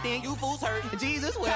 then you fools hurt. Jesus will.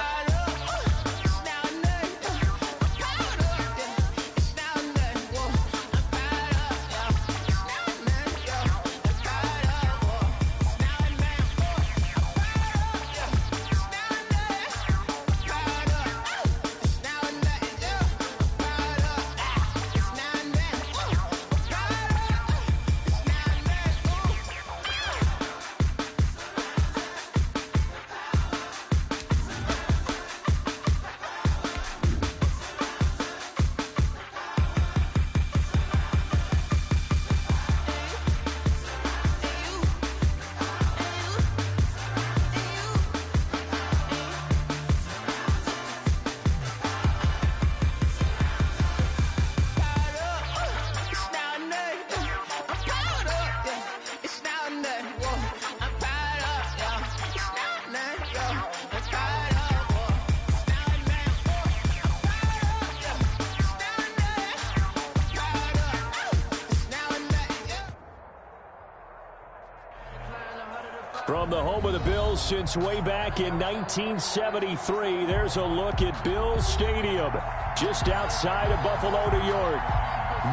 From the home of the Bills since way back in 1973, there's a look at Bills Stadium, just outside of Buffalo, New York.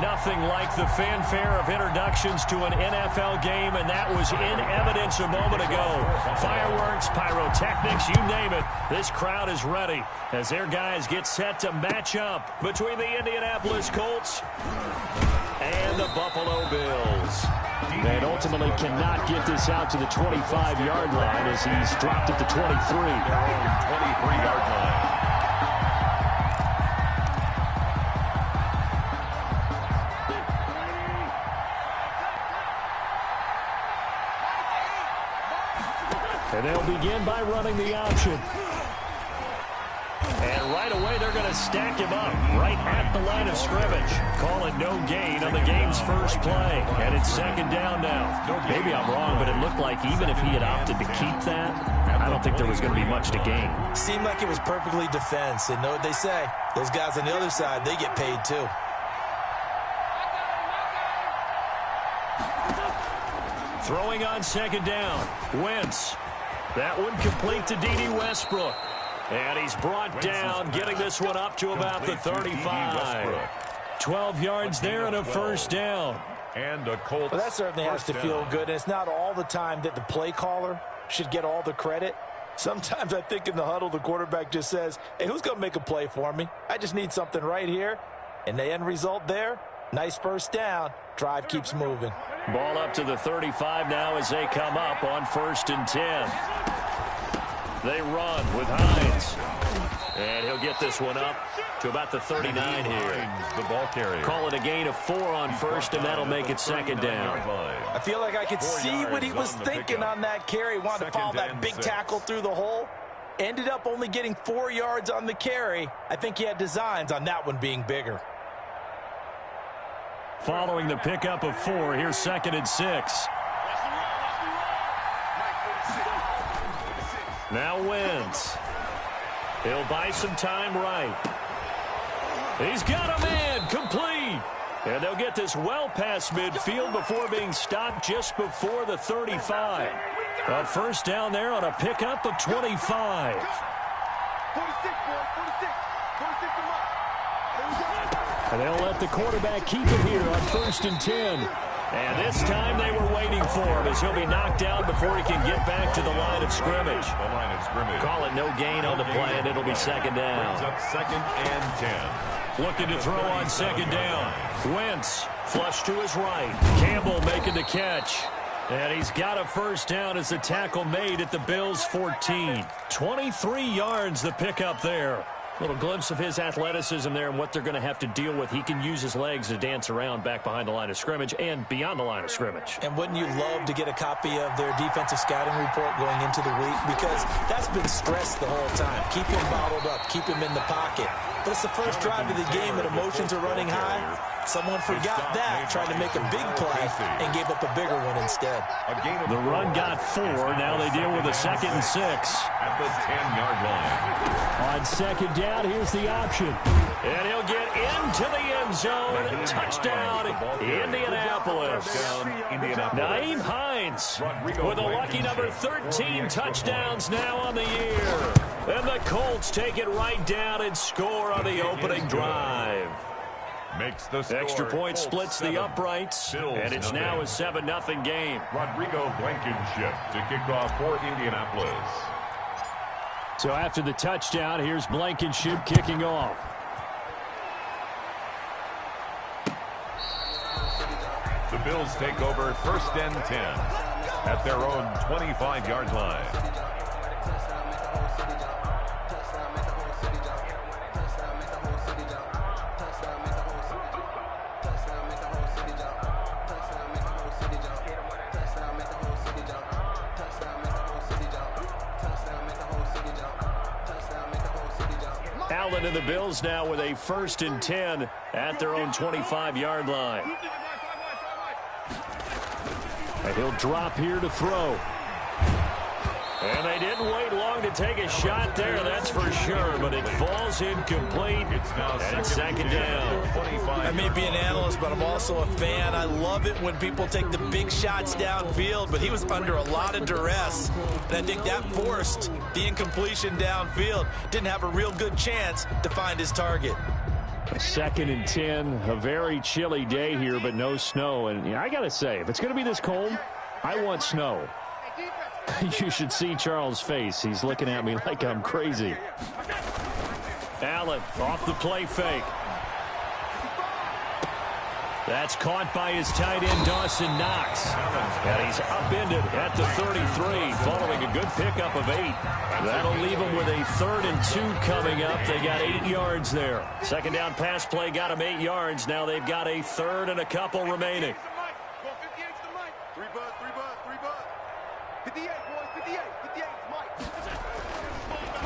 Nothing like the fanfare of introductions to an NFL game, and that was in evidence a moment ago. Fireworks, pyrotechnics, you name it. This crowd is ready as their guys get set to match up between the Indianapolis Colts and the Buffalo Bills. And ultimately cannot get this out to the 25-yard line as he's dropped at the 23. Their own 23-yard line. And they'll begin by running the option. And right away, they're going to stack him up right at the line of scrimmage. Call it no gain on the game's first play. And it's second down now. Maybe I'm wrong, but it looked like even if he had opted to keep that, I don't think there was going to be much to gain. Seemed like it was perfectly defense. And know what they say? Those guys on the other side, they get paid too. Throwing on second down. Wentz. That one complete to D.D. Westbrook. And he's brought down, getting this one up to about the 35. 12 yards there and a first down. And a Colts. Well, that certainly has to feel good. And it's not all the time that the play caller should get all the credit. Sometimes I think in the huddle, the quarterback just says, hey, who's going to make a play for me? I just need something right here. And the end result there, nice first down. Drive keeps moving. Ball up to the 35 now as they come up on 1st and 10. They run with Hines. And he'll get this one up to about the 39 here. The ball carrier. Call it a gain of 4 on first, and that'll make it second down. I feel like I could see what he was thinking on that carry. Wanted to follow that big tackle through the hole. Ended up only getting 4 yards on the carry. I think he had designs on that one being bigger. Following the pickup of 4, here's 2nd and 6. Now Wentz. He'll buy some time right. He's got a man complete. And they'll get this well past midfield before being stopped just before the 35. A first down there on a pickup of 25. And they'll let the quarterback keep it here on 1st and 10. And this time they were waiting for him as he'll be knocked down before he can get back to the line of scrimmage. Call it no gain on the play, and it'll be second down. Up 2nd and 10. Looking to throw on second down. Wentz flush to his right. Campbell making the catch. And he's got a first down as the tackle made at the Bills' 14. 23 yards the pickup there. Little glimpse of his athleticism there and what they're going to have to deal with. He can use his legs to dance around back behind the line of scrimmage and beyond the line of scrimmage. And wouldn't you love to get a copy of their defensive scouting report going into the week? Because that's been stressed the whole time. Keep him bottled up. Keep him in the pocket. But it's the first drive of the game and emotions are running high. Someone forgot that, trying to make a big play and gave up a bigger one instead. The run got 4. Now they deal with a 2nd and 6. At the 10-yard line. On second down, here's the option. And he'll get into the end zone. Touchdown, Indianapolis. Nyheim Hines with a lucky number 13 touchdowns now on the year. And the Colts take it right down and score on the opening drive. Makes the score. Extra point splits the uprights, and it's now a 7-0 game. Rodrigo Blankenship to kick off for Indianapolis. So after the touchdown, here's Blankenship kicking off. The Bills take over 1st and 10 at their own 25-yard line. Allen and the Bills now with a 1st and 10 at their own 25-yard line. And he'll drop here to throw. And they didn't wait long to take a shot there, that's for sure. But it falls incomplete. And it's 2nd down. I may be an analyst, but I'm also a fan. I love it when people take the big shots downfield, but he was under a lot of duress. And I think that forced the incompletion downfield. Didn't have a real good chance to find his target. 2nd and 10, a very chilly day here, but no snow. And I got to say, if it's going to be this cold, I want snow. You should see Charles' face. He's looking at me like I'm crazy. Allen off the play fake. That's caught by his tight end, Dawson Knox. And he's upended at the 33, following a good pickup of 8. That'll leave him with a 3rd and 2 coming up. They got 8 yards there. 2nd down pass play got him 8 yards. Now they've got a 3rd and a couple remaining.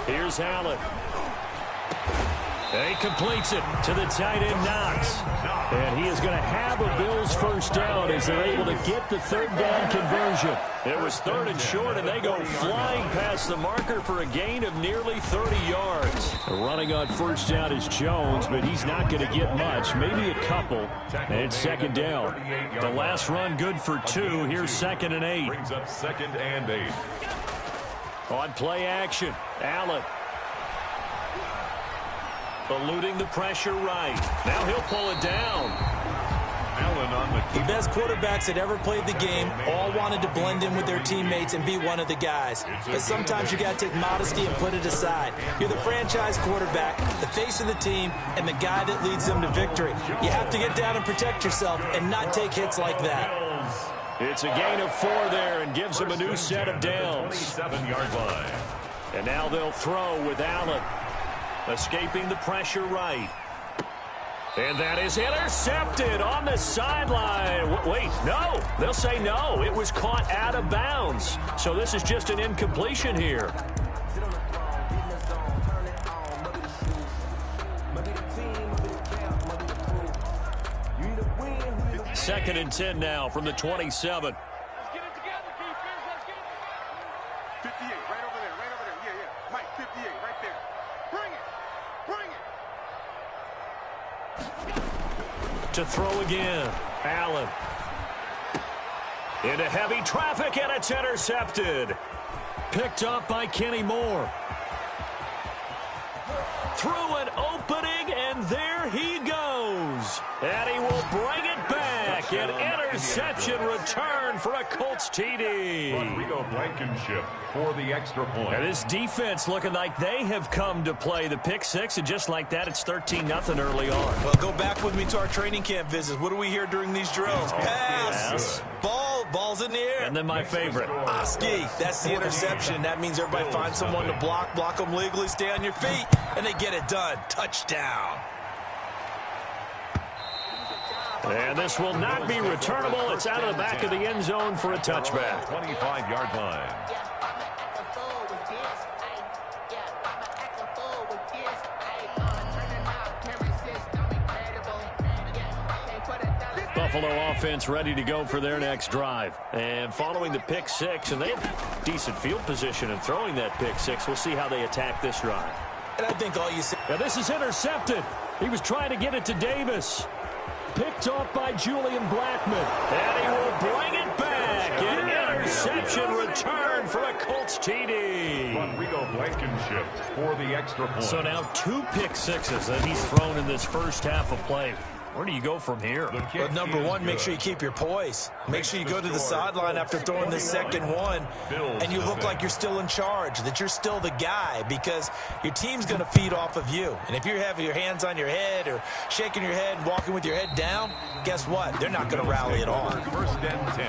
Here's Allen. And he completes it to the tight end, Knox. And he is going to have a Bills 1st down as they're able to get the 3rd down conversion. It was 3rd and short, and they go flying past the marker for a gain of nearly 30 yards. Running on 1st down is Jones, but he's not going to get much, maybe a couple. And it's 2nd down. The last run good for 2. Here's 2nd and 8. Brings up 2nd and 8. On play action, Allen. Eluding the pressure right. Now he'll pull it down. Allen on the best quarterbacks that ever played the game all wanted to blend in with their teammates and be one of the guys. But sometimes you got to take modesty and put it aside. You're the franchise quarterback, the face of the team, and the guy that leads them to victory. You have to get down and protect yourself and not take hits like that. It's a gain of 4 there and gives them a new set of downs. 27-yard line. And now they'll throw with Allen. Escaping the pressure right. And that is intercepted on the sideline. Wait, no. They'll say no. It was caught out of bounds. So this is just an incompletion here. Second and 10 now from the 27. To throw again. Allen. Into heavy traffic, and it's intercepted. Picked up by Kenny Moore. Through an opening, and there he goes. And he will bring it back. An interception return for a Colts TD. Rodrigo Blankenship for the extra point. And this defense looking like they have come to play. The pick 6, and just like that, it's 13-0 early on. Well, go back with me to our training camp visits. What do we hear during these drills? Pass. Yes. Ball's in the air. And then my favorite. Oski, that's the interception. That means everybody finds someone to block them legally, stay on your feet, and they get it done. Touchdown. And this will not be returnable. It's out of the back of the end zone for a touchback. 25-yard line. Buffalo offense ready to go for their next drive. And following the pick 6, and they have decent field position in throwing that pick 6. We'll see how they attack this drive. And I think all you see. Now this is intercepted. He was trying to get it to Davis. Picked off by Julian Blackmon. And he will bring it back. An interception return for a Colts TD. Rodrigo Blankenship for the extra point. So now 2 pick sixes that he's thrown in this first half of play. Where do you go from here? Well, number one, make sure you keep your poise. Make sure you go to the sideline after throwing the second one, and you look like you're still in charge, that you're still the guy, because your team's going to feed off of you. And if you're having your hands on your head or shaking your head and walking with your head down, guess what? They're not going to rally at all. First and 10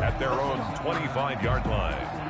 at their own 25-yard line.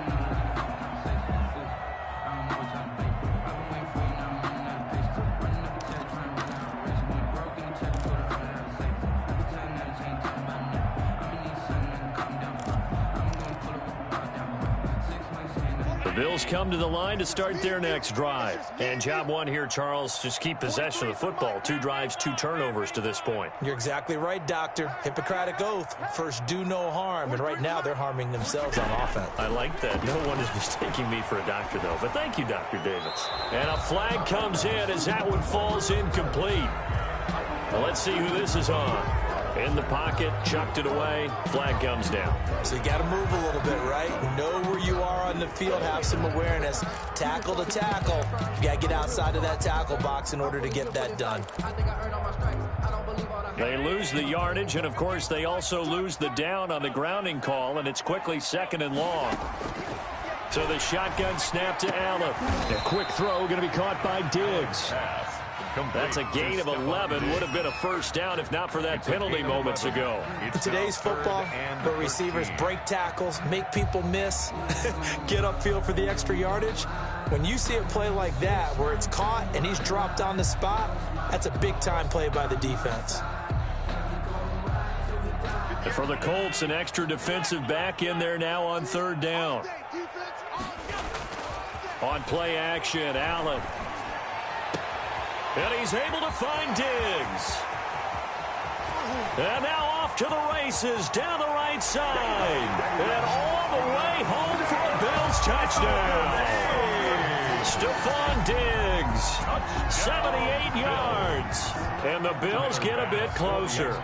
Bills come to the line to start their next drive. And job one here, Charles, just keep possession of the football. 2 drives, 2 turnovers to this point. You're exactly right, Doctor. Hippocratic oath. First, do no harm. And right now, they're harming themselves on offense. I like that. No one is mistaking me for a doctor, though. But thank you, Dr. Davis. And a flag comes in as that one falls incomplete. Well, let's see who this is on. In the pocket, chucked it away, flag comes down. So you got to move a little bit, right? Know where you are on the field, have some awareness. Tackle to tackle. You got to get outside of that tackle box in order to get that done. They lose the yardage, and of course they also lose the down on the grounding call, and it's quickly 2nd and long. So the shotgun snap to Allen. A quick throw going to be caught by Diggs. That's a gain of 11. Would have been a first down if not for that penalty moments ago. In today's football, where receivers break tackles, make people miss, get upfield for the extra yardage, when you see a play like that where it's caught and he's dropped on the spot, that's a big-time play by the defense. And for the Colts, an extra defensive back in there now on 3rd down. On play action, Allen. And he's able to find Diggs. And now off to the races down the right side. And all the way home for a Bills touchdown. Stephon Diggs, 78 yards. And the Bills get a bit closer.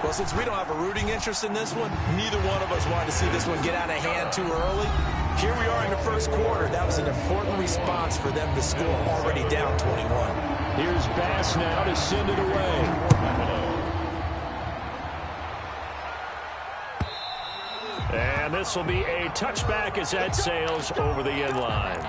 Well, since we don't have a rooting interest in this one, neither one of us wanted to see this one get out of hand too early. Here we are in the first quarter. That was an important response for them to score, already down 21. Here's Bass now to send it away. And this will be a touchback as that sails over the end line.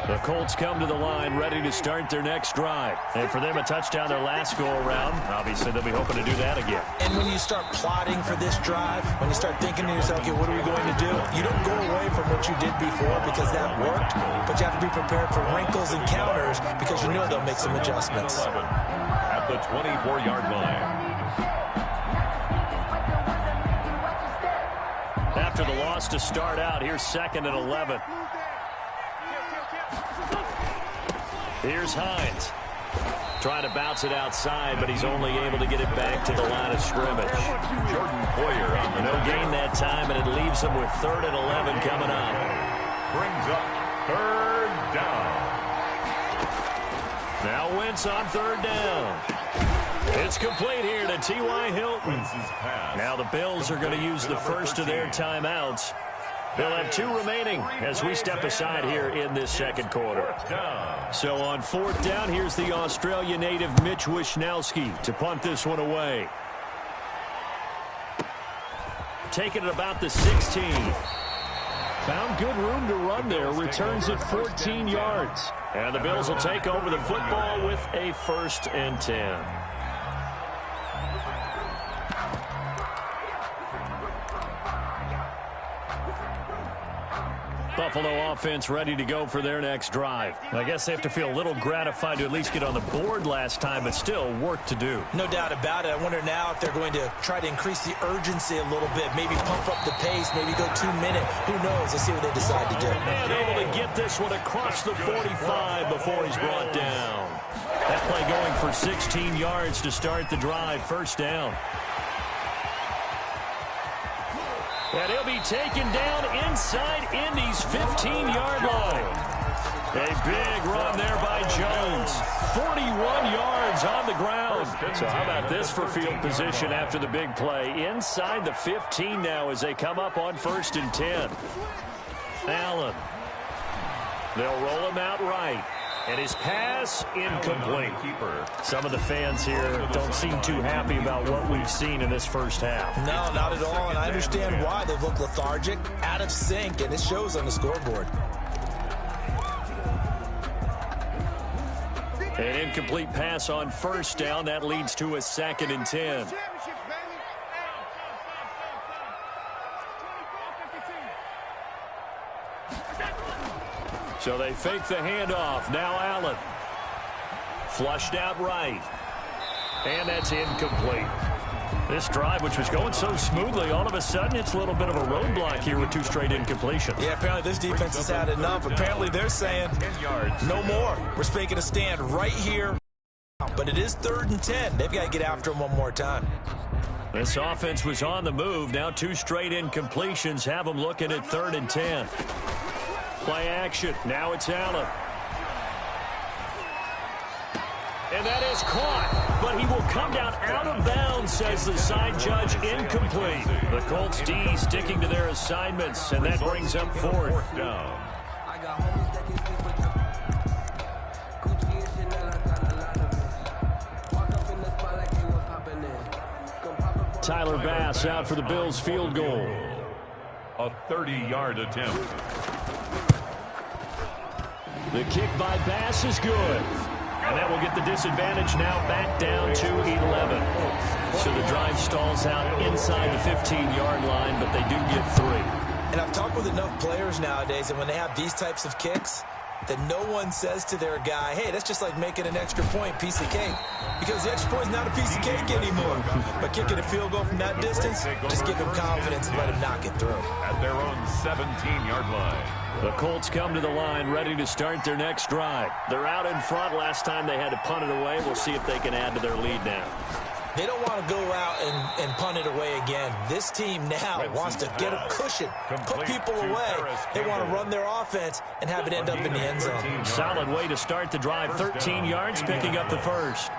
The Colts come to the line ready to start their next drive. And for them, a touchdown their last go-around. Obviously, they'll be hoping to do that again. And when you start plotting for this drive, when you start thinking to yourself, okay, what are we going to do? You don't go away from what you did before because that worked, but you have to be prepared for wrinkles and counters because you know they'll make some adjustments. At the 24-yard line. After the loss to start out, here's 2nd and 11. Here's Hines. Trying to bounce it outside, but he's only able to get it back to the line of scrimmage. Jordan Poyer on the no gain that time, and it leaves him with 3rd and 11 coming up. Brings up 3rd down. Now Wentz on 3rd down. It's complete here to T.Y. Hilton. Now the Bills are going to use the first of their timeouts. They'll have 2 remaining as we step aside here in this second quarter. So on 4th down, here's the Australia native Mitch Wishnowsky to punt this one away. Taking it about the 16. Found good room to run there. Returns it 14 yards. And the Bills will take over the football with a 1st and 10. Buffalo offense ready to go for their next drive. I guess they have to feel a little gratified to at least get on the board last time, but still work to do. No doubt about it. I wonder now if they're going to try to increase the urgency a little bit, maybe pump up the pace, maybe go 2 minute. Who knows? Let's see what they decide to do. And able to get this one across the 45 before he's brought down. That play going for 16 yards to start the drive. 1st down. And he'll be taken down inside Indy's 15-yard line. A big run there by Jones. 41 yards on the ground. So how about this for field position after the big play? Inside the 15 now as they come up on 1st and 10. Allen. They'll roll him out right. And his pass incomplete. Some of the fans here don't seem too happy about what we've seen in this first half. No, not at all, and I understand why. They look lethargic, out of sync, and it shows on the scoreboard. An incomplete pass on 1st down. That leads to a 2nd and 10. So they fake the handoff. Now Allen. Flushed out right. And that's incomplete. This drive, which was going so smoothly, all of a sudden it's a little bit of a roadblock here with 2 straight incompletions. Yeah, apparently this defense has had enough. Apparently they're saying, no more. We're making a stand right here. But it is 3rd and 10. They've got to get after him one more time. This offense was on the move. Now 2 straight incompletions have them looking at 3rd and 10. Play action. Now it's Allen. And that is caught. But he will come down out of bounds, says the side judge. Incomplete. The Colts D sticking to their assignments, and that brings up 4th down. Tyler Bass out for the Bills field goal. A 30-yard attempt. The kick by Bass is good. And that will get the disadvantage now back down to 11. So the drive stalls out inside the 15-yard line, but they do get 3. And I've talked with enough players nowadays, and when they have these types of kicks, that no one says to their guy, hey, that's just like making an extra point, piece of cake. Because the extra point is not a piece of cake anymore. But kicking a field goal from that distance, just give him confidence and let him knock it through. At their own 17-yard line. The Colts come to the line ready to start their next drive. They're out in front. Last time they had to punt it away. We'll see if they can add to their lead now. They don't want to go out and punt it away again. This team now wants to get a cushion, put people away. They want to run their offense and have it end up in the end zone. Solid way to start the drive. 13 yards, picking up the first.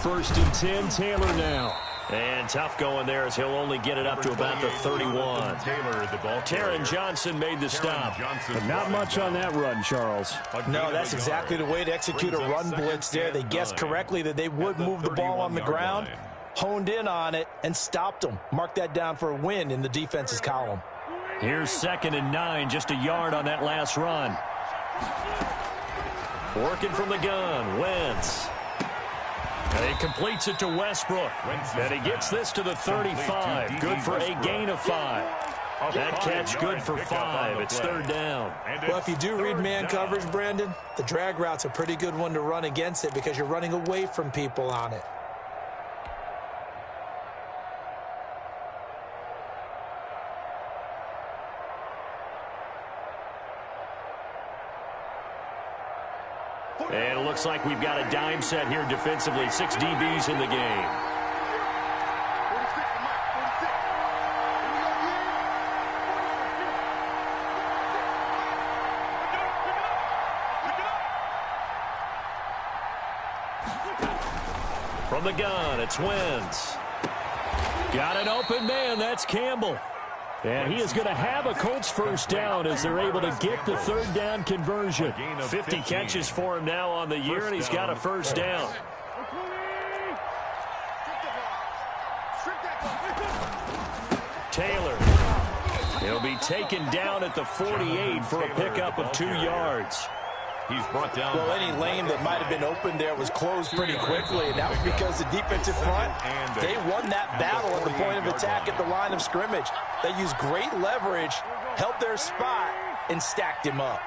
First and 10, Taylor now. And tough going there as he'll only get it up to about the 31. Taron Johnson made the stop. But not much on that run, Charles. No, that's exactly the way to execute a run blitz there. They guessed correctly that they would move the ball on the ground, honed in on it, and stopped them. Mark that down for a win in the defense's column. Here's 2nd and 9, just a yard on that last run. Working from the gun, Wentz. And he completes it to Westbrook. And he gets this to the 35. Good for a gain of 5. That catch good for 5. It's 3rd down. Well, if you do read man coverage, Brandon, the drag route's a pretty good one to run against it because you're running away from people on it. And it looks like we've got a dime set here defensively. 6 DBs in the game. From the gun, it's Wentz. Got an open man, that's Campbell. And he is going to have a Colts first down as they're able to get the 3rd down conversion. 50 catches for him now on the year, and he's got a first down. Taylor. He'll be taken down at the 48 for a pickup of 2 yards. He's brought down. Well, any lane that might have been open there was closed pretty quickly, and that was because the defensive front, they won that battle at the point of attack at the line of scrimmage. They used great leverage, held their spot, and stacked him up.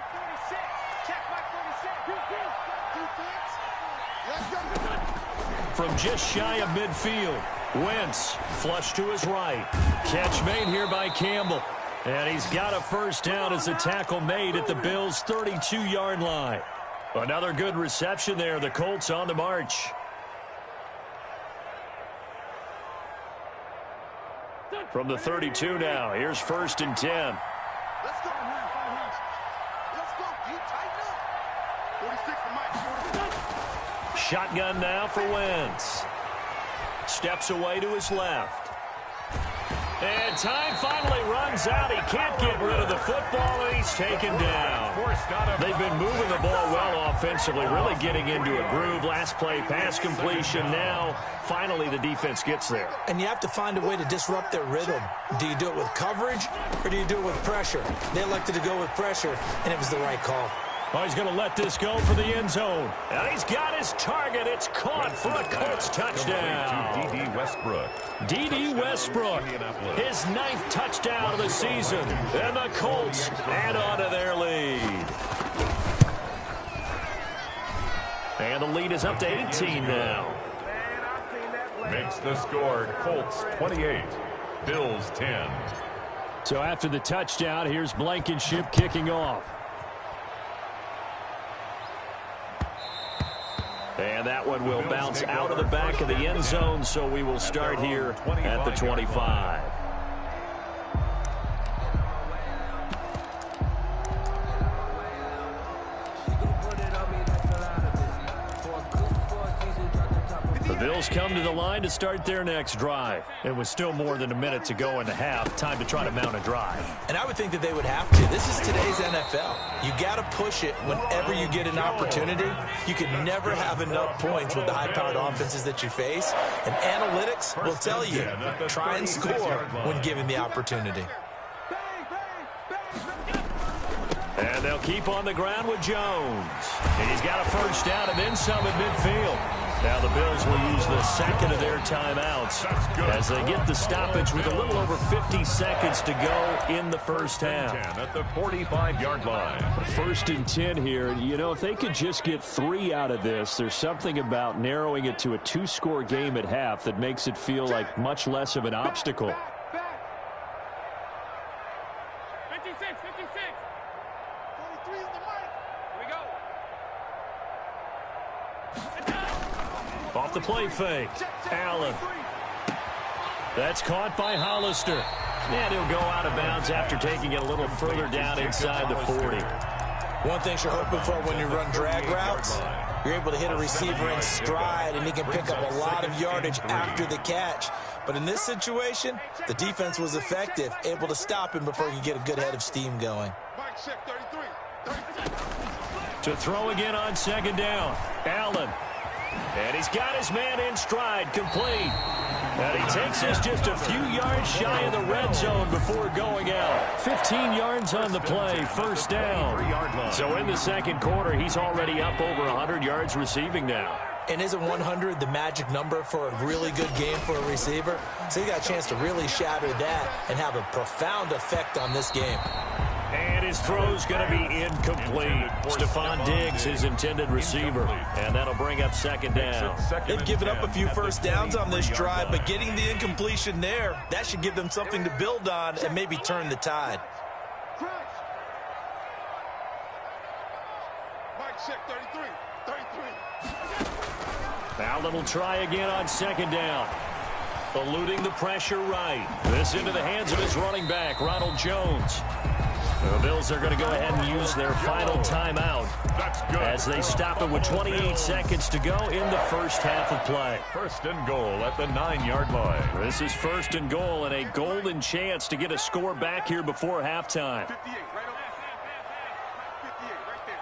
From just shy of midfield, Wentz flushed to his right. Catch made here by Campbell. And he's got a first down as a tackle made at the Bills' 32-yard line. Another good reception there. The Colts on the march. From the 32 now, here's 1st and 10. Let's go. Let's go. You tighten up. 46 for Mike. Shotgun now for Wentz. Steps away to his left. And time finally runs out. He can't get rid of the football, and he's taken down. They've been moving the ball well offensively, really getting into a groove. Last play, pass completion. Now, finally, the defense gets there. And you have to find a way to disrupt their rhythm. Do you do it with coverage, or do you do it with pressure? They elected to go with pressure, and it was the right call. Oh, he's going to let this go for the end zone. And he's got his target. It's caught for a Colts touchdown. D.D. Westbrook. D.D. Westbrook, his 9th touchdown of the season. And the Colts add on to their lead. And the lead is up to 18 now. Makes the score Colts 28, Bills 10. So after the touchdown, here's Blankenship kicking off. And that one will bounce out of the back of the end zone, so we will start here at the 25. The Bills come to the line to start their next drive. And with still more than a minute to go in the half, time to try to mount a drive. And I would think that they would have to. This is today's NFL. You got to push it whenever you get an opportunity. You can never have enough points with the high-powered offenses that you face. And analytics will tell you, try and score when given the opportunity. And they'll keep on the ground with Jones. And he's got a first down and then some at midfield. Now the Bills will use the second of their timeouts as they get the stoppage with a little over 50 seconds to go in the first half. At the 45-yard line. 1st and 10 here. You know, if they could just get 3 out of this, there's something about narrowing it to a 2-score game at half that makes it feel like much less of an obstacle. 56. 43 on the mic. Here we go. Off the play fake. Allen. That's caught by Hollister. And he'll go out of bounds after taking it a little further down inside the 40. One thing you're hoping for when you run drag routes, you're able to hit a receiver in stride, and he can pick up a lot of yardage after the catch. But in this situation, the defense was effective, able to stop him before he could get a good head of steam going. To throw again on 2nd down. Allen. And he's got his man in stride, complete. And he takes us just a few yards shy of the red zone before going out. 15 yards on the play, 1st down. So in the 2nd quarter, he's already up over 100 yards receiving now. And isn't 100 the magic number for a really good game for a receiver? So he got a chance to really shatter that and have a profound effect on this game. And his throw's going to be incomplete. Stephon Diggs, his intended receiver. And that'll bring up 2nd down. They've given up a few first downs on this drive, but getting the incompletion there, that should give them something to build on and maybe turn the tide. Mike check 33. Allen will try again on 2nd down. Eluding the pressure right. This into the hands of his running back, Ronald Jones. The Bills are going to go ahead and use their final timeout as they stop it with 28 seconds to go in the first half of play. 1st and goal at the 9-yard line. This is 1st and goal and a golden chance to get a score back here before halftime. 58, right over. 58, right there.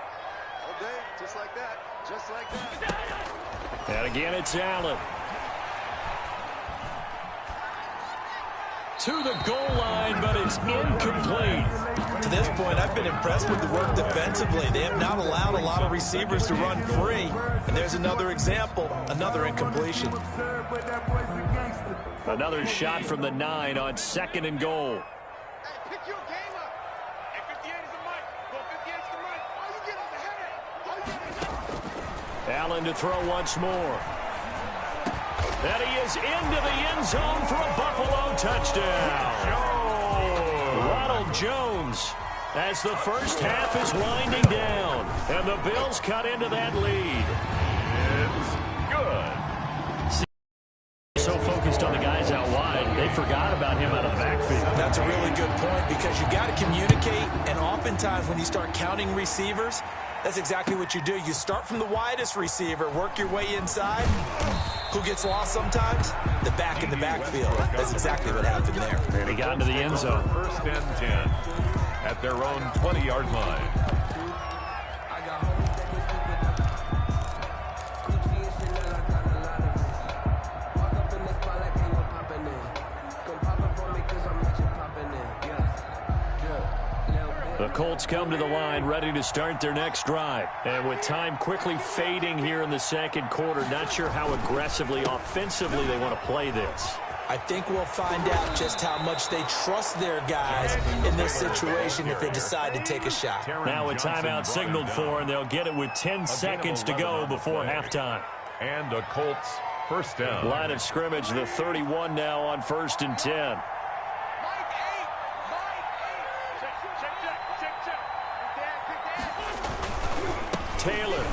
All day, just like that. Just like that. And again, it's Allen. To the goal line, but it's incomplete. To this point, I've been impressed with the work defensively. They have not allowed a lot of receivers to run free. And there's another example, another incompletion. Another shot from the 9 on 2nd and goal. Hey, pick your game up. Hey, 58 is the mic. Go 58 is the mic. All you get is the headache. Allen to throw once more. And he is into the end zone for a Buffalo touchdown. Ronald Jones as the first half is winding down. And the Bills cut into that lead. It's good. So focused on the guys out wide, they forgot about him out of the backfield. That's a really good point because you got to communicate, and oftentimes when you start counting receivers, that's exactly what you do. You start from the widest receiver, work your way inside. Who gets lost sometimes? The back in the backfield. That's exactly what happened there. And he got into the end zone. First and 10 at their own 20-yard line. The Colts come to the line ready to start their next drive. And with time quickly fading here in the second quarter, not sure how aggressively, offensively they want to play this. I think we'll find out just how much they trust their guys in this situation if they decide to take a shot. Now a timeout signaled for, and they'll get it with 10 seconds to go before halftime. And the Colts first down. Line of scrimmage, the 31 now on 1st and 10. Taylor.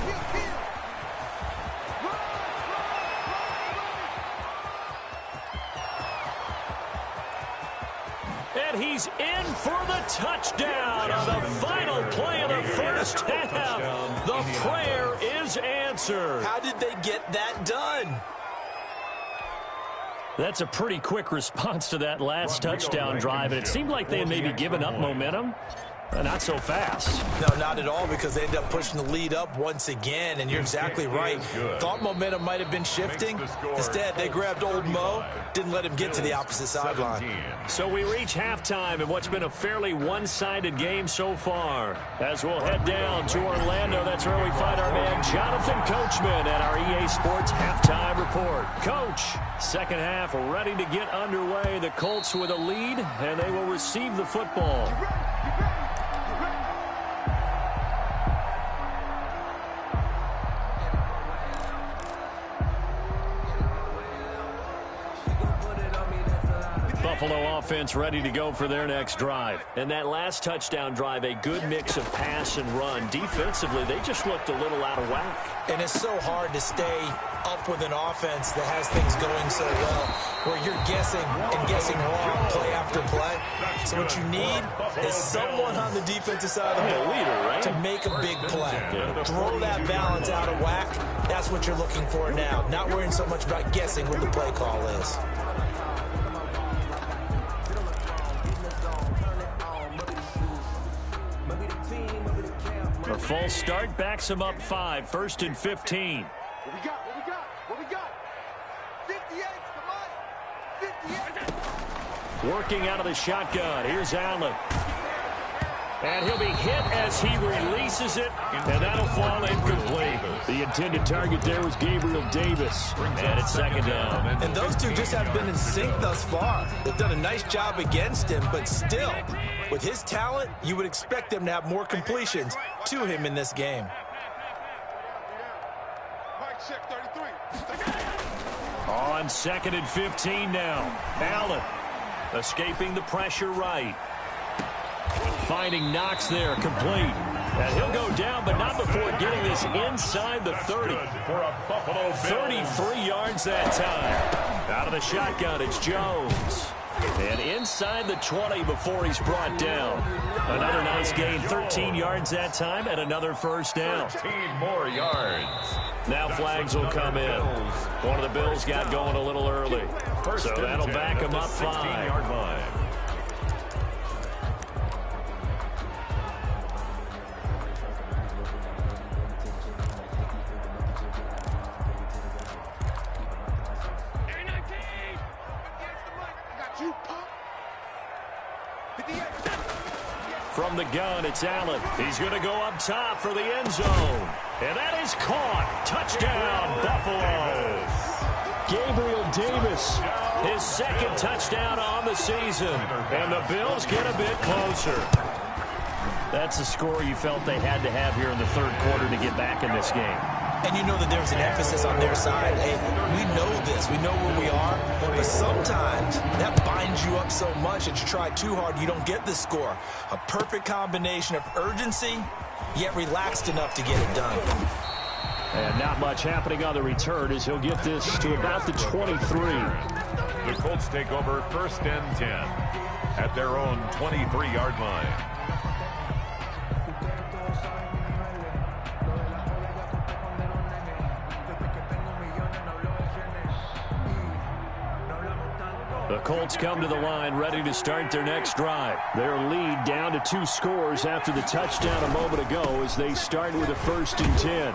And he's in for the touchdown on the final play of the first half. The prayer is answered. How did they get that done? That's a pretty quick response to that last touchdown drive, and it seemed like they had maybe given up momentum. Not so fast. No, not at all, because they ended up pushing the lead up once again, and you're exactly right. Thought momentum might have been shifting. Instead, they grabbed old Mo, didn't let him get to the opposite sideline. So we reach halftime in what's been a fairly one-sided game so far. As we'll head down to Orlando, that's where we find our man Jonathan Coachman at our EA Sports Halftime Report. Coach, second half ready to get underway. The Colts with a lead, and they will receive the football. Buffalo offense ready to go for their next drive. And that last touchdown drive, a good mix of pass and run. Defensively, they just looked a little out of whack. And it's so hard to stay up with an offense that has things going so well, where you're guessing and guessing wrong play after play. So what you need is someone on the defensive side of the ball to make a big play. Throw that balance out of whack. That's what you're looking for now. Not worrying so much about guessing what the play call is. A false start backs him up 5, 1st and 15. What we got? What we got? What we got? 58, come on. 58. Working out of the shotgun. Here's Allen. And he'll be hit as he releases it, and that'll fall incomplete. The intended target there was Gabriel Davis. And it's second down. And those two just haven't been in sync thus far. They've done a nice job against him, but still, with his talent, you would expect them to have more completions to him in this game. On 2nd and 15 now. Allen escaping the pressure right. Finding Knox there, complete. And he'll go down, but not before getting this inside the 30. 33 yards that time. Out of the shotgun, it's Jones. And inside the 20 before he's brought down. Another nice gain, 13 yards that time, and another first down. 13 more yards. Now flags will come in. One of the Bills got going a little early. So that'll back him up 5. 16-yard line. From the gun, it's Allen. He's going to go up top for the end zone. And that is caught. Touchdown, Buffalo. Gabriel Davis, his second touchdown on the season. And the Bills get a bit closer. That's a score you felt they had to have here in the third quarter to get back in this game. And you know that there's an emphasis on their side. Hey, we know this. We know where we are. But sometimes that binds you up so much that you try too hard, you don't get the score. A perfect combination of urgency, yet relaxed enough to get it done. And not much happening on the return as he'll get this to about the 23. The Colts take over 1st and 10 at their own 23-yard line. The Colts come to the line ready to start their next drive. Their lead down to 2 scores after the touchdown a moment ago as they start with a 1st and 10.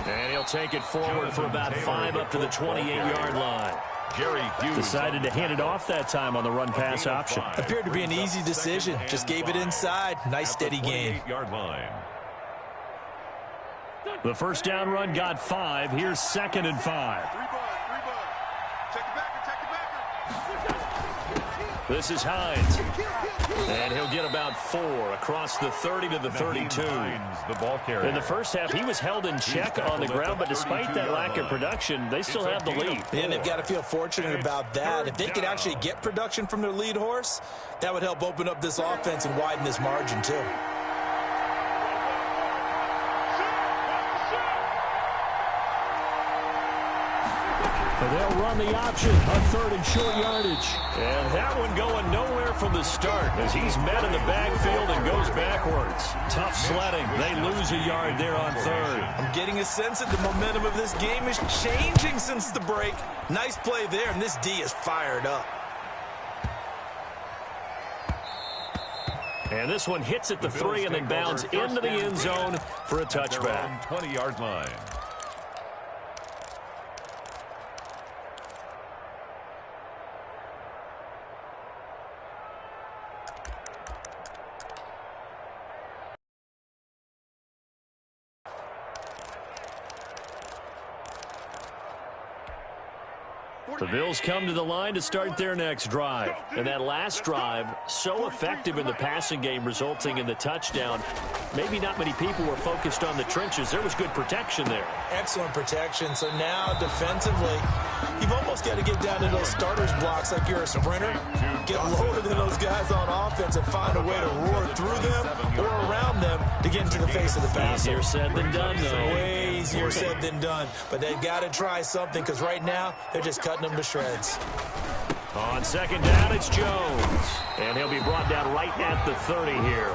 And he'll take it forward for about 5 up to the 28-yard line. Jerry Hughes decided to hand it off that time on the run-pass option. Appeared to be an easy decision. Just gave it inside. Nice steady gain. The first down run got 5. Here's 2nd and 5. This is Hines. And he'll get about 4 across the 30 to the 32. In the first half, he was held in check on the ground, but despite that lack of production, they still have the lead. And they've got to feel fortunate about that. If they could actually get production from their lead horse, that would help open up this offense and widen this margin, too. And they'll run the option on 3rd and short yardage. And that one going nowhere from the start as he's met in the backfield and goes backwards. Tough sledding. They lose a yard there on 3rd. I'm getting a sense that the momentum of this game is changing since the break. Nice play there, and this D is fired up. And this one hits at the 3 and then bounds into the end zone for a touchback. 20-yard line. The Bills come to the line to start their next drive. And that last drive, so effective in the passing game, resulting in the touchdown. Maybe not many people were focused on the trenches. There was good protection there. Excellent protection. So now, defensively, you've almost got to get down to those starters blocks like you're a sprinter. Get lower than those guys on offense and find a way to roar through them or around them to get into the face of the passer. Easier said than done, though. Way easier said than done. But they've got to try something because right now, they're just cutting them to shreds. On 2nd down, it's Jones. And he'll be brought down right at the 30 here.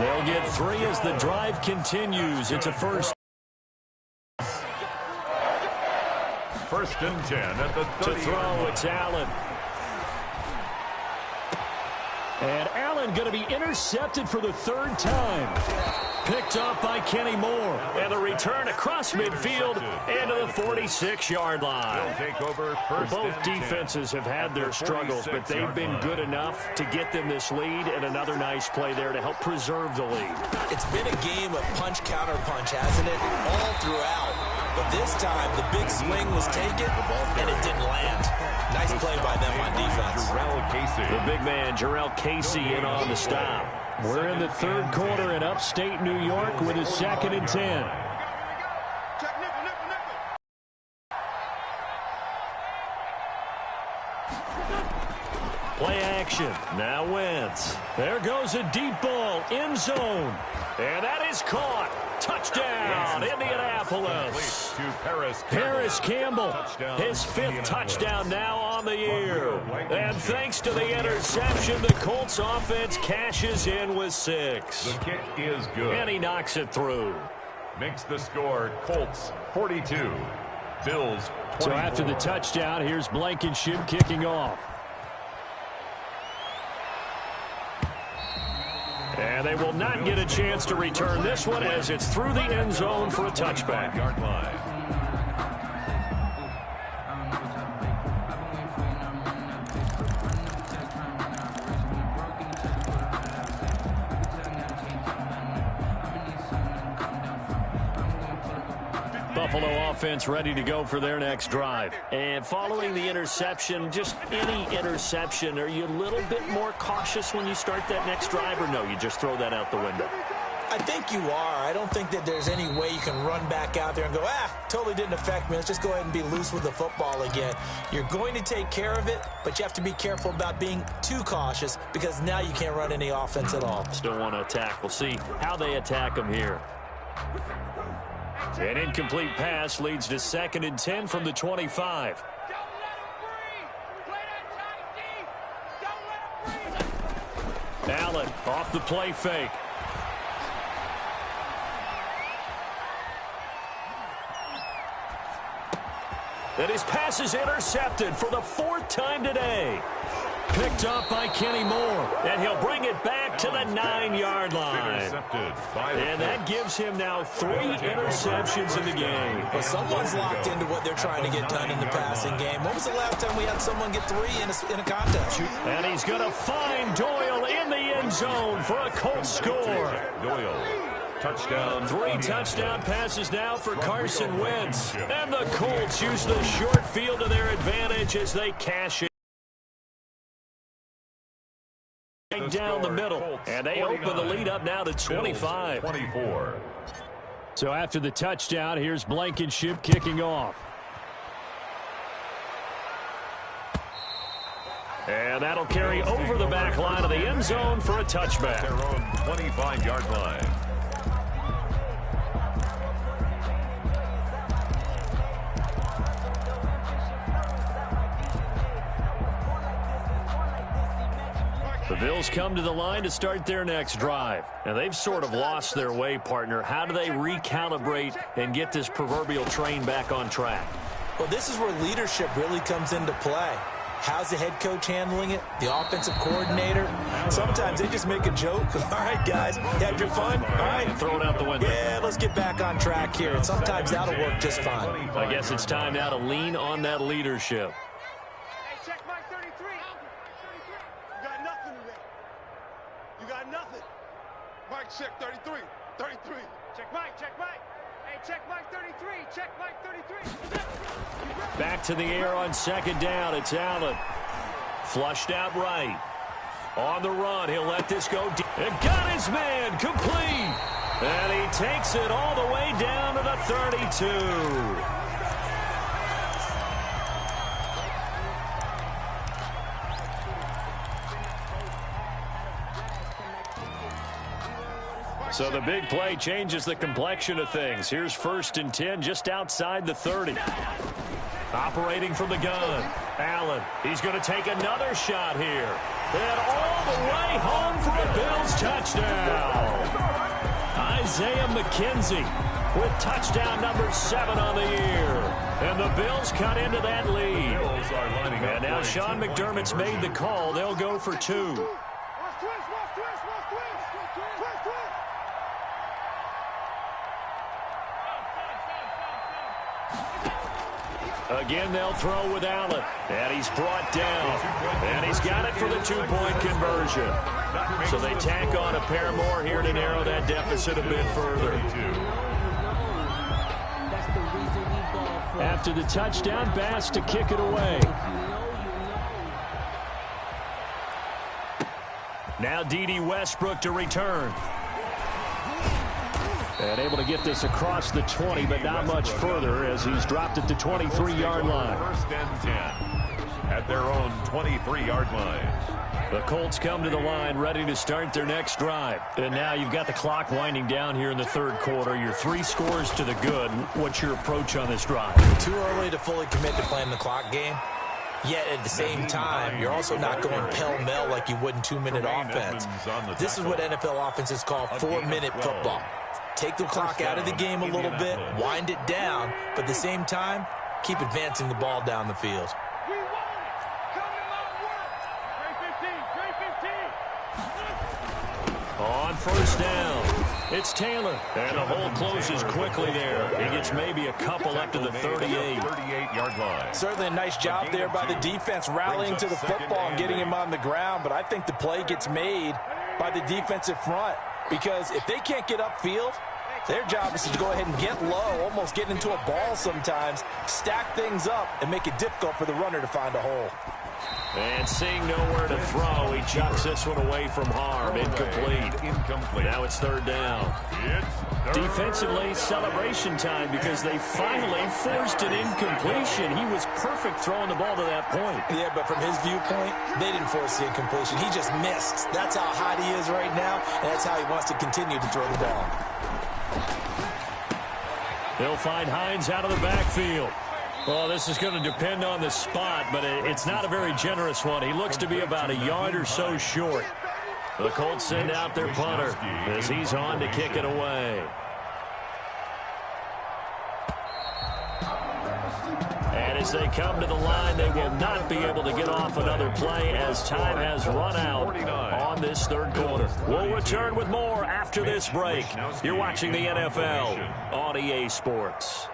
They'll get 3 as the drive continues. It's a 1st. 1st and 10 at the 30. To throw, it's Allen. And Allen going to be intercepted for the 3rd time. Picked off by Kenny Moore. And the return across midfield into the 46-yard line. Take over Both defenses have had their struggles, but they've been good enough to get them this lead, and another nice play there to help preserve the lead. It's been a game of punch-counter-punch, hasn't it? All throughout. But this time, the big swing was taken, and it didn't land. Nice play by them on defense. The big man, Jarrell Casey, in on the stop. We're in the 3rd quarter in upstate New York with a 2nd and 10. Play action. Now Wentz. There goes a deep ball. End zone. And that is caught. Touchdown, Indianapolis. Paris Campbell, his 5th touchdown now on the year. And thanks to the interception, the Colts offense cashes in with 6. The kick is good. And he knocks it through. Makes the score Colts 42, Bills 24. So after the touchdown, here's Blankenship kicking off. And they will not get a chance to return this one as it's through the end zone for a touchback. Buffalo offense ready to go for their next drive. And following the interception, just any interception, are you a little bit more cautious when you start that next drive, or no, you just throw that out the window? I think you are. I don't think that there's any way you can run back out there and go, totally didn't affect me. Let's just go ahead and be loose with the football again. You're going to take care of it, but you have to be careful about being too cautious because now you can't run any offense at all. Still want to attack. We'll see how they attack them here. An incomplete pass leads to 2nd and 10 from the 25. Allen off the play fake. And his pass is intercepted for the 4th time today. Picked up by Kenny Moore. And he'll bring it back to the 9-yard line. And that gives him now 3 interceptions in the game. Well, someone's locked into what they're trying to get done in the passing game. When was the last time we had someone get 3 in a contest? And he's going to find Doyle in the end zone for a Colts score. Doyle. Touchdown. 3 touchdown passes now for Carson Wentz. And the Colts use the short field to their advantage as they cash it down the middle. And they open the lead up now to 25. 24. So after the touchdown, here's Blankenship kicking off. And that'll carry over the back line of the end zone for a touchback. Their own 25-yard line. The Bills come to the line to start their next drive. And they've sort of lost their way, partner. How do they recalibrate and get this proverbial train back on track? Well, this is where leadership really comes into play. How's the head coach handling it? The offensive coordinator? Sometimes they just make a joke. All right, guys, had your fun? All right. Throw it out the window. Yeah, let's get back on track here. And sometimes that'll work just fine. I guess it's time now to lean on that leadership. Hey, check Mike 33. You got nothing today. You got nothing. Mike, check 33. 33. Check Mike, check Mike. Hey, check Mike 33. Check Mike 33. Back to the air on 2nd down. It's Allen. Flushed out right. On the run, he'll let this go deep. And got his man complete. And he takes it all the way down to the 32. So the big play changes the complexion of things. Here's 1st and 10 just outside the 30. Operating from the gun. Allen, he's going to take another shot here. And all the way home for a Bills touchdown. Isaiah McKenzie with touchdown number 7 on the year. And the Bills cut into that lead. And now Sean McDermott's made the call. They'll go for 2. Again, they'll throw with Allen. And he's brought down. And he's got it for the 2-point conversion. So they tack on a pair more here to narrow that deficit a bit further. After the touchdown, Bass to kick it away. Now D.D. Westbrook to return. And able to get this across the 20, but not much further as he's dropped at the 23-yard line. 1st and 10 at their own 23-yard line. The Colts come to the line ready to start their next drive. And now you've got the clock winding down here in the 3rd quarter. Your 3 scores to the good. What's your approach on this drive? Too early to fully commit to playing the clock game. Yet at the same time, you're also not going pell-mell like you would in 2-minute offense. This is what NFL offenses call 4-minute football. Take the clock out of the game a little bit, wind it down, but at the same time, keep advancing the ball down the field. On 1st down, it's Taylor. And the hole closes quickly there. He gets maybe a couple up to the 38. 38-yard line. Certainly a nice job there by the defense rallying to the football and getting him on the ground, but I think the play gets made by the defensive front. Because if they can't get upfield, their job is to go ahead and get low, almost get into a ball sometimes, stack things up, and make it difficult for the runner to find a hole. And seeing nowhere to throw, he chucks this one away from harm. Incomplete. Now it's third down. Defensively, celebration time because they finally forced an incompletion. He was perfect throwing the ball to that point. Yeah, but from his viewpoint, they didn't force the incompletion. He just missed. That's how hot he is right now, and that's how he wants to continue to throw the ball. He'll find Hines out of the backfield. Well, this is going to depend on the spot, but it's not a very generous one. He looks to be about a yard or so short. The Colts send out their punter as he's on to kick it away. And as they come to the line, they will not be able to get off another play as time has run out on this third quarter. We'll return with more after this break. You're watching the NFL on EA Sports.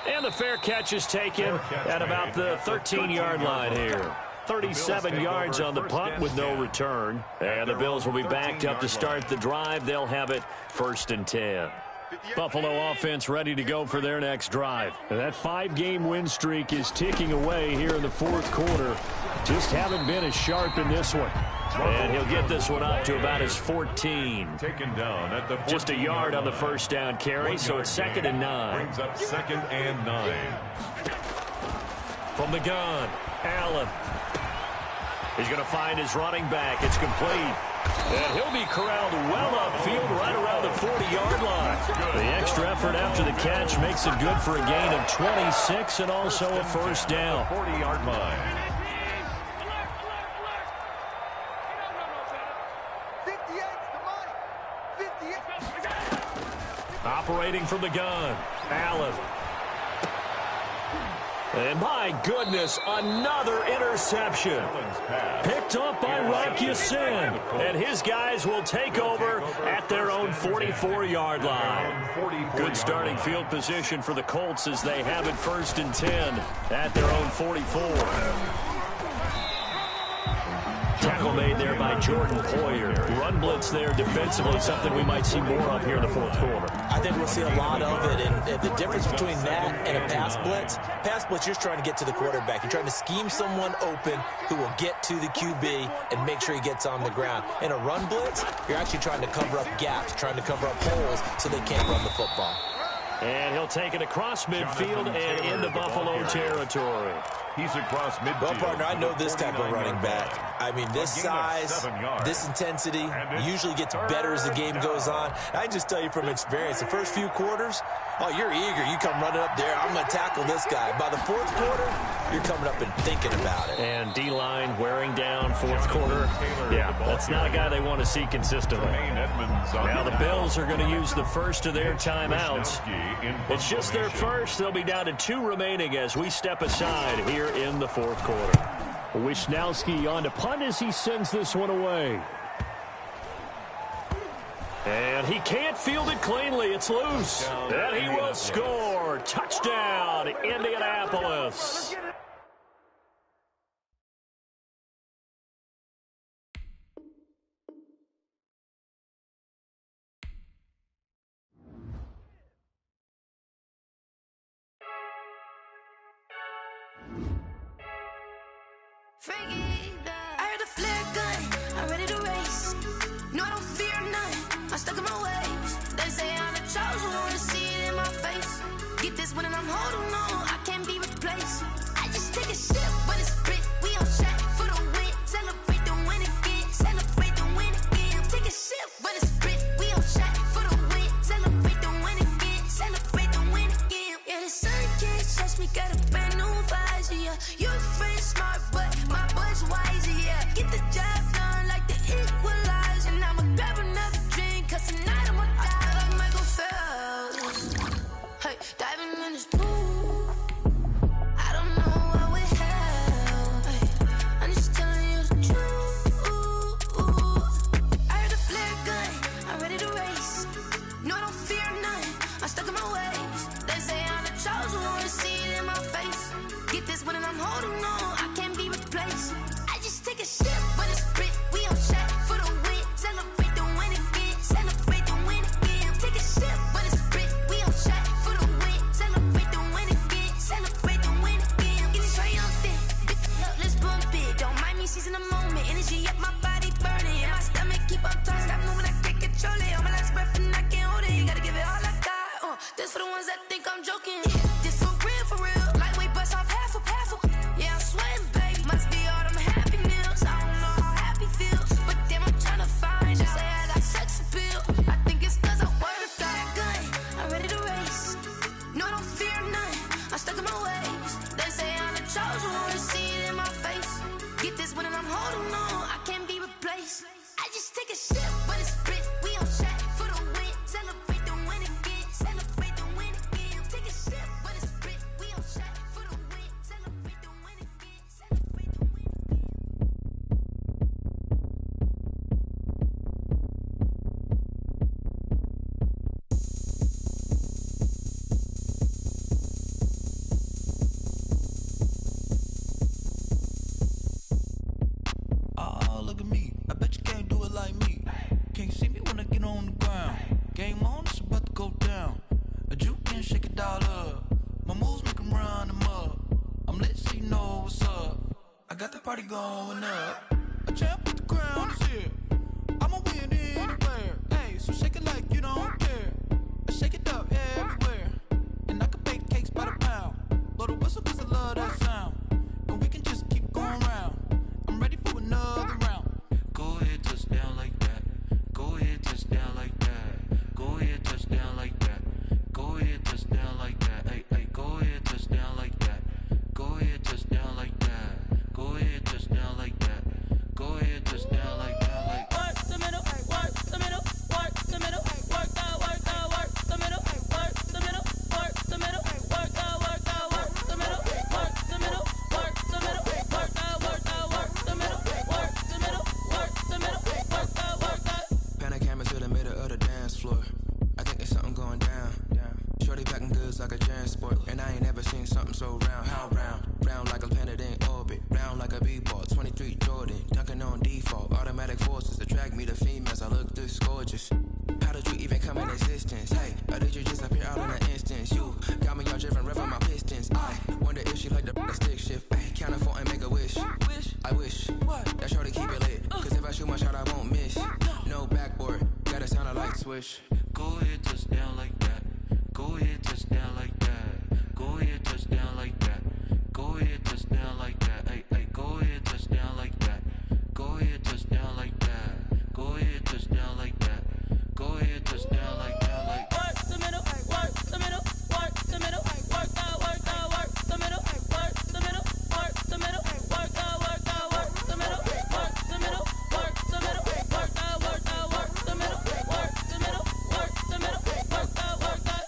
And the fair catch is taken at about the 13-yard line here. 37 yards on the punt with no return. And the Bills will be backed up to start the drive. They'll have it 1st and 10. Buffalo offense ready to go for their next drive. And that 5-game win streak is ticking away here in the fourth quarter. Just haven't been as sharp in this one. And he'll get this one up to about his 14. Taken down at the just a yard on the first down carry, so it's 2nd and 9. Brings up 2nd and 9. From the gun, Allen. He's going to find his running back. It's complete. And he'll be corralled well upfield right around the 40-yard line. The extra effort after the catch makes it good for a gain of 26 and also a first down. 40-yard line. Operating from the gun, Allen. And my goodness, another interception. Picked up by Rocky Sin. And his guys will take over at their own 44-yard line. Good starting field position for the Colts as they have it 1st and 10 at their own 44. Tackle made there by Jordan Poyer. Run blitz there defensively, something we might see more of here in the fourth quarter. I think we'll see a lot of it, and the difference between that and a pass blitz, you're just trying to get to the quarterback. You're trying to scheme someone open who will get to the QB and make sure he gets on the ground. In a run blitz, you're actually trying to cover up gaps, trying to cover up holes so they can't run the football. And he'll take it across midfield and into Buffalo territory. He's across midfield. Well, partner, I know this type of running back. I mean, this size, this intensity usually gets better as the game goes on. I can just tell you from experience, the first few quarters, oh, you're eager. You come running up there. I'm going to tackle this guy. By the fourth quarter, you're coming up and thinking about it. And D-line wearing down fourth quarter. Yeah, that's not a guy they want to see consistently. Now the Bills are going to use the first of their timeouts. It's just their first. They'll be down to 2 remaining as we step aside here in the fourth quarter. Wisnowski on to punt as he sends this one away. And he can't field it cleanly. It's loose. And he will score. Touchdown, Indianapolis. I heard a flare gun, I'm ready to race. No, I don't fear none, I'm stuck in my ways. They say I'm the chosen one, to see it in my face. Get this one and I'm holding on, I can't be replaced. I just take a sip, but it's split, we on track for the win. Celebrate the win again, celebrate the win again. Take a sip, but it's split, we on track for the win. Celebrate the win again, celebrate the win again. Yeah, the sun can't touch me, got a brand new visor, yeah. You're friend smart, but my boy's wiser, yeah. Get the job done like the equalizer. And I'ma grab another drink, cause tonight I'ma die like Michael Phelps. Hey, diving in this pool, I don't know what would help. Hey, I'm just telling you the truth. I heard a flare gun, I'm ready to race. No, I don't fear none, I'm stuck in my ways. They say I'm the chosen one, to see it in my face. Get this one and I'm holding on, I can't be replaced. I just take a sip, but it's split, we on track for the win. Celebrate the win again, celebrate the win again. This for the ones that think I'm joking. Yeah, this for real. Lightweight bust off half a. Yeah, I'm sweating, baby. Must be all them happy meals. I don't know how happy feels, but damn, I'm trying to find out. Say I got sex appeal. I think it's 'cause I work out good. I'm ready to race. No, I don't fear none. I'm stuck in my ways. They say I'm the chosen one. To see it in my face. Get this one and I'm holding on. I can't be replaced. I just take a sip, but it's split. We on track for the win. Celebrate the win again. Celebrate the win again. Take a sip, but it's split. We on track for the win. Celebrate the win again. Celebrate the win again. Oh, look at me. I bet you can't do it like me. Can't see me when I get on the ground. Game on, it's about to go down. A juke and shake it all up. My moves make them run them up. I'm lit so you know what's up. I got the party going up. A champ with the crown is here. I'ma win anywhere. Hey, so shake it like you don't care. I shake it up everywhere. And I can bake cakes by the pound. Blow the whistle 'cause I love that sound. And we can just keep going round. I'm ready for another round. Go ahead, touch down like that. Go ahead, touch down like that. Go ahead, touch down like that. Go ahead, touch down like that. Hey, hey, go ahead, touch down like that. Go ahead, touch down like that. Go ahead, touch down like that. Go ahead, touch down like that. Like work the middle, work the middle, work the middle, work out, work the middle, work the middle, work the middle, work out, work the middle, work the middle, work the middle, work out, work the middle, work the middle, work the middle, work out. Pan a camera to the middle of the dance floor. I think there's something going down. Shorty packing goods like a transport, and I ain't never seen something so round. How round? Round like a planet in orbit, round like a b-ball. 23 Jordan, dunking on default. Automatic forces attract me to females. I look this gorgeous. How did you even come in existence? Hey, or did you just appear out in an instance? You got me all driven, revving my pistons. I wonder if she like the stick shift. Ay, count a four and make a wish. I wish that shorty keep it lit. 'Cause if I shoot my shot, I won't miss. No backboard, gotta sound a light switch. go ahead, touch down like that. Go ahead, touch down like that. Go ahead, touch down like that. Go ahead, touch down like that. Hey, hey, go ahead, touch down like that. Go ahead, touch down like that. Go ahead, touch down like that. Go ahead, touch down like that. Like work the middle, work the middle, work the middle, work out, work the middle, work the middle, work the middle, work out, work the middle, work the middle, work the middle, work out, work the middle, work the middle, work the middle, work out, work out.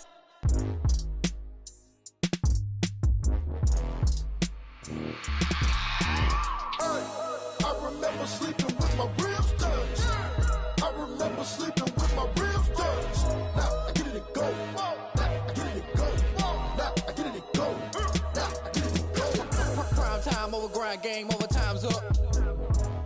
I remember sleeping with my ribs touched. I remember sleeping with my ribs touched. Now I get it to go. Now I get it to go. Now I get it to go. Now I get it to go. Prime time over grind game, over time's up.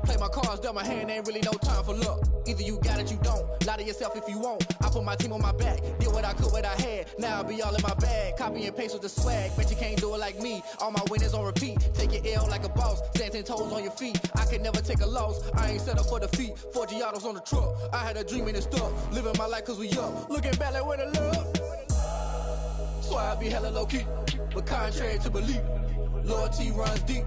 Play my cards, dealt my hand, ain't really no time for luck. Either you got it, you don't. Lie to yourself if you won't. I put my team on my back, did what I could, what I had. Now I'll be all in my bag. Copy and paste with the swag. Bet you can't do it like me. All my winners on repeat. Take your L like a boss. Stand 10 toes on your feet. I can never take a loss. I ain't set up for defeat. 4 Giottos on the truck. I had a dream and it stuck. Living my life cause we up. Looking back like where the love. So I be hella low key. But contrary to belief, loyalty runs deep.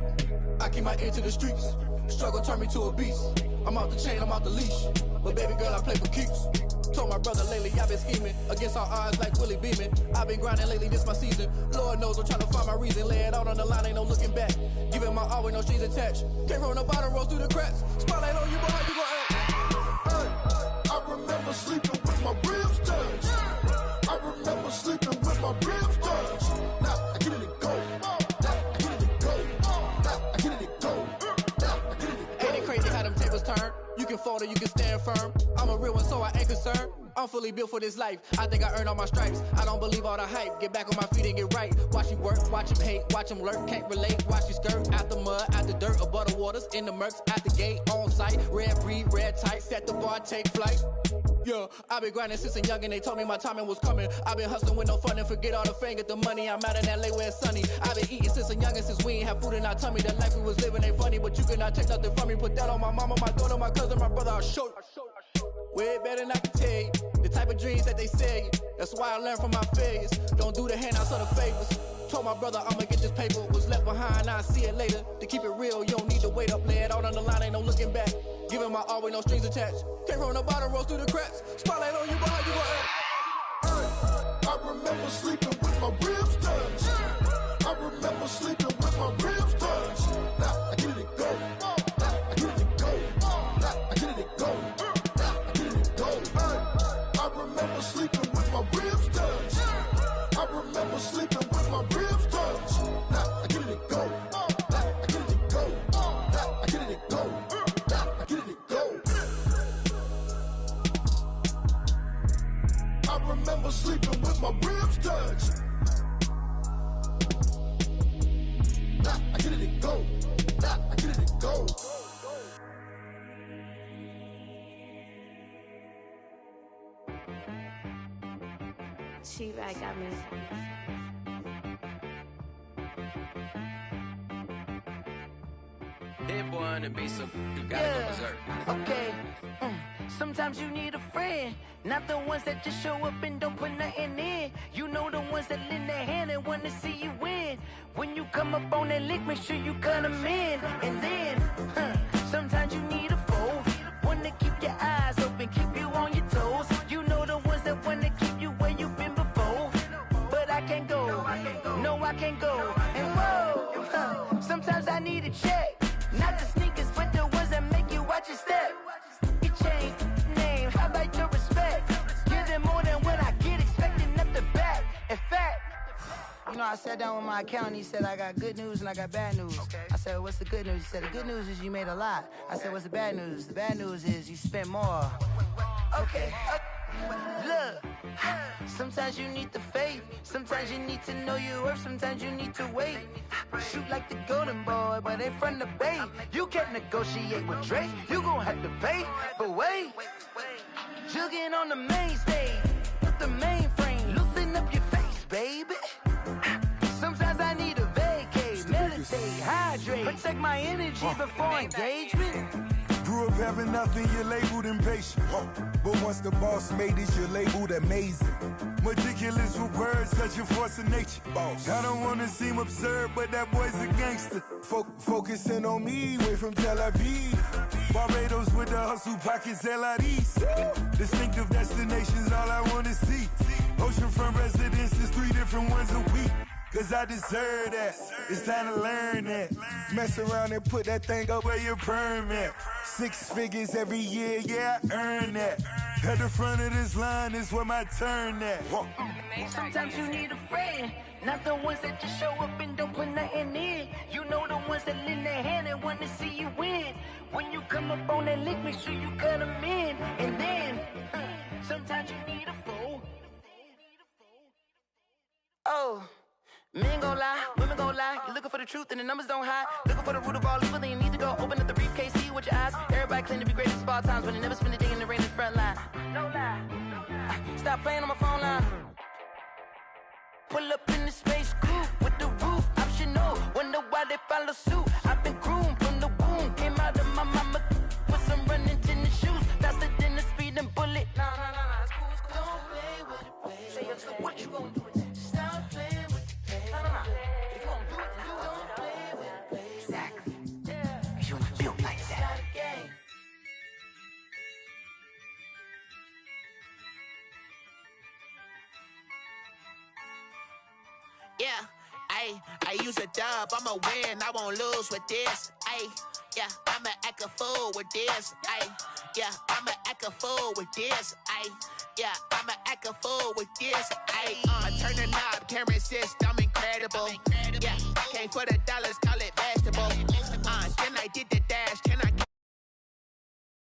I keep my ear to the streets. Struggle turned me to a beast. I'm out the chain, I'm out the leash. But baby girl, I play for keeps. Told my brother lately, I've been scheming. Against all odds like Willie Beeman. I've been grinding lately, this my season. Lord knows I'm trying to find my reason. Lay it out on the line, ain't no looking back. Giving my all with no strings attached. Came from the bottom, rose through the cracks. Spotlight on you, boy, how you gon' act? I remember sleeping with my ribs touched. I remember sleeping with my ribs touched. Now I get it to go. Now I get it to go. Now I get it to go. Now I get it to go. Ain't it crazy how them tables turn? You can fold or you can stand firm. I'm a real one, so I ain't concerned. I'm fully built for this life. I think I earned all my stripes. I don't believe all the hype. Get back on my feet and get right. Watch you work, watch him hate, watch him lurk. Can't relate, watch you skirt. Out the mud, out the dirt, above the waters, in the murks, at the gate, on site. Red breed, red tight, set the bar, take flight. Yeah, I've been grinding since a young and they told me my timing was coming. I've been hustling with no fun and forget all the fame, get the money. I'm out in LA where it's sunny. I've been eating since a young and since we ain't have food in our tummy. The life we was living ain't funny, but you cannot take nothing from me. Put that on my mama, my daughter, my cousin, my brother, I'll show you. Way better than I can tell you. The type type of dreams that they sell you. That's why I learned from my failures. Don't do the handouts or the favors. Told my brother I'ma get this paper. Was left behind, I'll see it later. To keep it real, you don't need to wait up. Lay it out on the line, ain't no looking back. Giving my all with no strings attached. Came from the bottom, rose through the cracks. Spotlight on you, but how you gon' act? I remember sleeping with my ribs touched. I remember sleeping with my ribs touched. Now I get it go. Now I get it go. Now I get it go. Now I get it go. I remember sleeping with my ribs touched. I remember sleeping with my ribs touched. Now I get it go. Now I get it go. Now I get it go. Now I get it go. I remember sleeping with my ribs touched. Now I get it go. Now I get it go. She-Rag got me. Hit boy on the beat, so you gotta go berserk. Okay. Sometimes you need a friend, not the ones that just show up and don't put nothing in. You know the ones that lend their hand and wanna see you win. When you come up on that lick, make sure you cut them in. And then, sometimes you need a foe, one to keep your eyes open, keep you on your toes. You know the ones that wanna keep you where you've been before. But I can't go, no I can't go. And whoa, sometimes I need a check. Not the sneakers, but the ones that make you watch your step. You change name, how about your respect? Give them more than what I get, expecting up the back. In fact, you know, I sat down with my accountant, he said, I got good news and I got bad news. I said, what's the good news? He said, the good news is you made a lot. I said, what's the bad news? The bad news is you spent more. Okay. Look, sometimes you need the faith, sometimes you need to know your worth, sometimes you need to wait. Shoot like the golden boy, but in front of Bay. You can't negotiate with Drake, you gon' have to pay. But wait, jugging on the main stage, with the mainframe, loosen up your face, baby. Sometimes I need a vacate, meditate, hydrate, protect my energy before engagement. Grew up having nothing, you're labeled impatient. But once the boss made it, you're labeled amazing. Meticulous with words, such a force of nature. Boss. I don't wanna seem absurd, but that boy's a gangster. Focusing on me, way from Tel Aviv. Barbados with the hustle pockets, LIDs. Distinctive destinations, all I wanna see. Oceanfront residences, 3 different ones a week. Cause I deserve that, it's time to learn that. Mess around and put that thing up where your perm at. 6 figures every year, yeah, I earn that. At the front of this line is where my turn at. Sometimes you need a friend, not the ones that just show up and don't put nothing in. You know the ones that lend their hand and want to see you win. When you come up on that lick, make sure you cut them in. And then, sometimes you need a foe. Oh. Men gon' lie, women gon' lie. You're looking for the truth and the numbers don't hide. Looking for the root of all evil, then you need to go open up the briefcase, see with your eyes. Everybody claim to be greatest of all times, but they never spend a day in the rain in the front line. No lie. Stop playing on my phone line. Pull up in the space coupe with the roof optional. Wonder why they follow suit. I've been groomed from the womb. Came out of my mama with some running tennis shoes. Faster than the speeding bullet. Nah, it's cool, it's cool. Don't play with it, baby. Say so what you gon' do? Stop playing. If you gon' do it, then don't play with it, baby. Exactly. Cause you ain't built like that. Yeah, I use a dub, I'ma win, I won't lose with this. Yeah, I'ma act a fool with this. Yeah, I'ma act a fool with this. Yeah, I'ma act a fool with this. I turn the knob, camera assist, I'm incredible. Yeah, came for the dollars, call it vegetable. Then I did the dash.